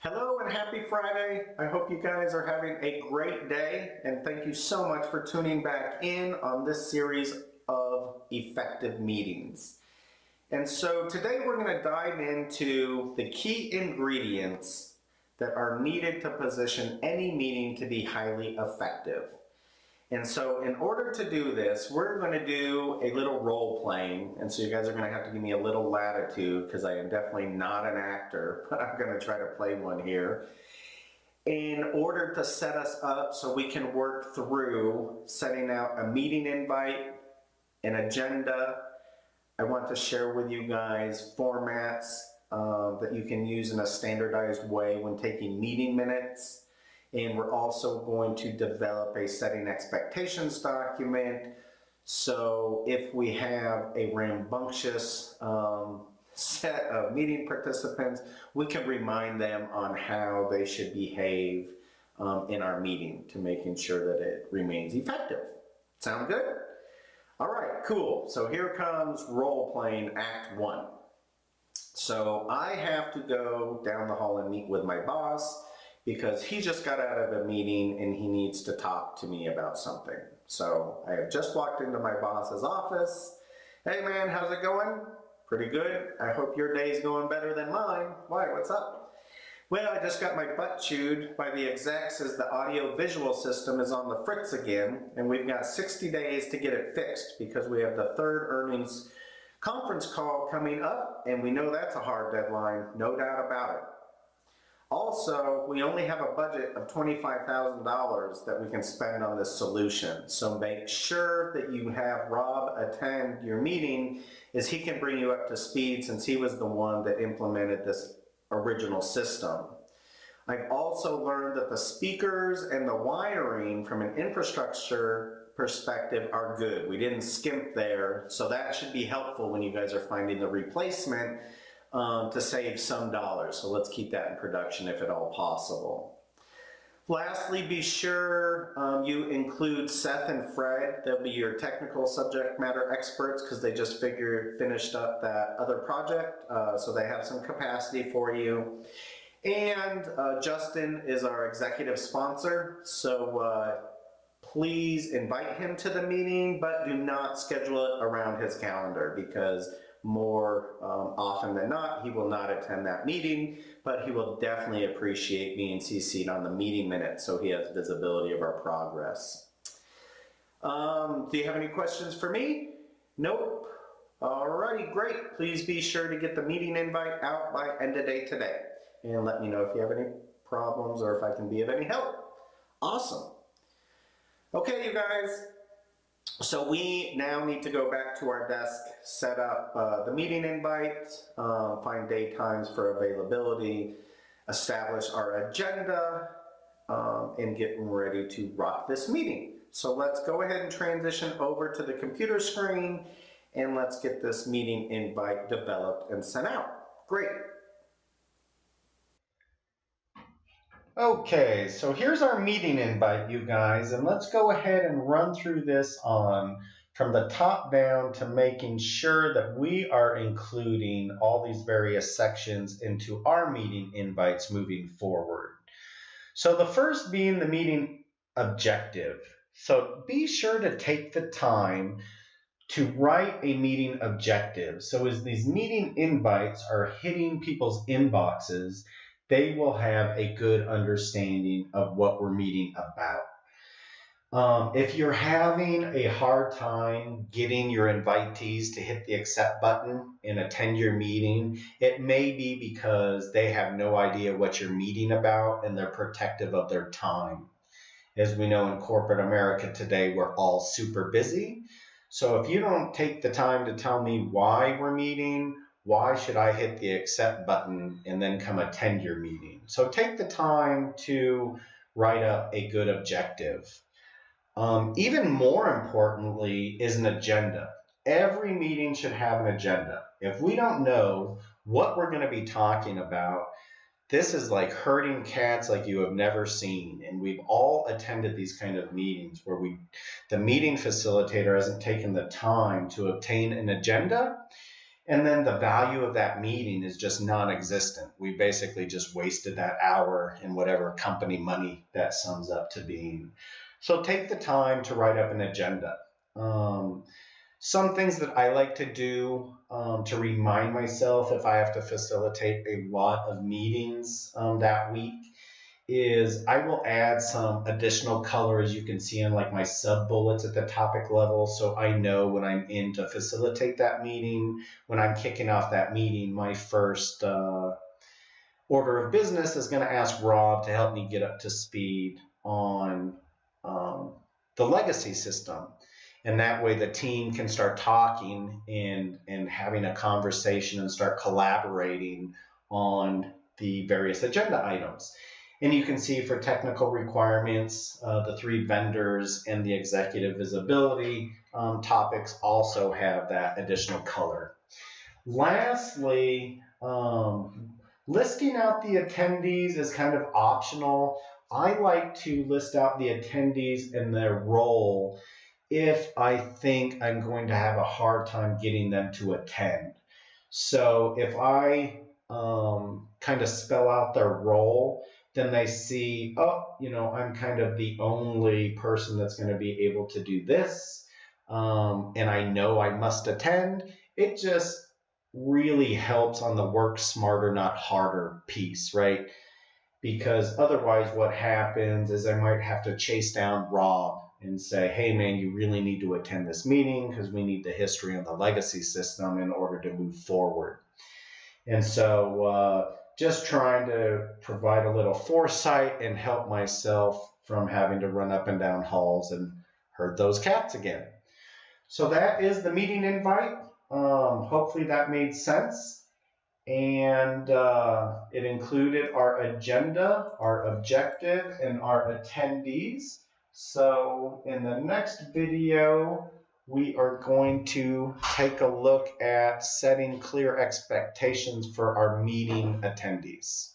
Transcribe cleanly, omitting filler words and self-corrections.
Hello and happy Friday. I hope you guys are having a great day, and thank you so much for tuning back in on this series of effective meetings. And so today we're going to dive into the key ingredients that are needed to position any meeting to be highly effective. And so in order to do this, we're going to do a little role playing. And so you guys are going to have to give me a little latitude because I am definitely not an actor, but I'm going to try to play one here in order to set us up so we can work through setting out a meeting invite, an agenda. I want to share with you guys formats that you can use in a standardized way when taking meeting minutes. And we're also going to develop a setting expectations document. So if we have a rambunctious set of meeting participants, we can remind them on how they should behave in our meeting to making sure that it remains effective. Sound good? All right, cool. So here comes role playing act one. So I have to go down the hall and meet with my boss because he just got out of a meeting and he needs to talk to me about something. So I have just walked into my boss's office. Hey man, how's it going? Pretty good. I hope your day's going better than mine. Why, what's up? Well, I just got my butt chewed by the execs as the audio visual system is on the fritz again, and we've got 60 days to get it fixed because we have the third earnings conference call coming up, and we know that's a hard deadline, no doubt about it. Also, we only have a budget of $25,000 that we can spend on this solution. So make sure that you have Rob attend your meeting as he can bring you up to speed since he was the one that implemented this original system. I've also learned that the speakers and the wiring from an infrastructure perspective are good. We didn't skimp there, so that should be helpful when you guys are finding the replacement to save some dollars. So let's keep that in production if at all possible. Lastly, be sure you include Seth and Fred. They'll be your technical subject matter experts because they just finished up that other project, so they have some capacity for you. And Justin is our executive sponsor, so please invite him to the meeting, but do not schedule it around his calendar because more often than not, he will not attend that meeting, but he will definitely appreciate being CC'd on the meeting minutes so he has visibility of our progress. Do you have any questions for me? Nope. Alrighty, great. Please be sure to get the meeting invite out by end of day today. And let me know if you have any problems or if I can be of any help. Awesome. Okay, you guys. So we now need to go back to our desk, set up the meeting invite, find day times for availability, establish our agenda, and get ready to rock this meeting. So let's go ahead and transition over to the computer screen and let's get this meeting invite developed and sent out. Great. Okay, so here's our meeting invite, you guys, and let's go ahead and run through this on from the top down to making sure that we are including all these various sections into our meeting invites moving forward. So the first being the meeting objective. So be sure to take the time to write a meeting objective. So as these meeting invites are hitting people's inboxes, they will have a good understanding of what we're meeting about. If you're having a hard time getting your invitees to hit the accept button and attend your meeting, it may be because they have no idea what you're meeting about and they're protective of their time. As we know in corporate America today, we're all super busy. So if you don't take the time to tell me why we're meeting, why should I hit the accept button and then come attend your meeting? So take the time to write up a good objective. Even more importantly is an agenda. Every meeting should have an agenda. If we don't know what we're going to be talking about, this is like herding cats like you have never seen. And we've all attended these kind of meetings where the meeting facilitator hasn't taken the time to obtain an agenda. And then the value of that meeting is just non-existent. We basically just wasted that hour in whatever company money that sums up to being. So take the time to write up an agenda. Some things that I like to do to remind myself if I have to facilitate a lot of meetings that week is I will add some additional color, as you can see in like my sub bullets at the topic level, so I know when I'm in to facilitate that meeting, when I'm kicking off that meeting, my first order of business is going to ask Rob to help me get up to speed on the legacy system. And that way the team can start talking and having a conversation and start collaborating on the various agenda items. And you can see for technical requirements, the 3 vendors and the executive visibility topics also have that additional color. Lastly, listing out the attendees is kind of optional. I like to list out the attendees and their role if I think I'm going to have a hard time getting them to attend. So if I kind of spell out their role, then they see, oh, I'm kind of the only person that's going to be able to do this, and I know I must attend. It just really helps on the work smarter, not harder piece, right? Because otherwise what happens is I might have to chase down Rob and say, hey man, you really need to attend this meeting because we need the history on the legacy system in order to move forward. And so just trying to provide a little foresight and help myself from having to run up and down halls and herd those cats again. So that is the meeting invite. Hopefully that made sense. And it included our agenda, our objective, and our attendees. So in the next video, we are going to take a look at setting clear expectations for our meeting attendees.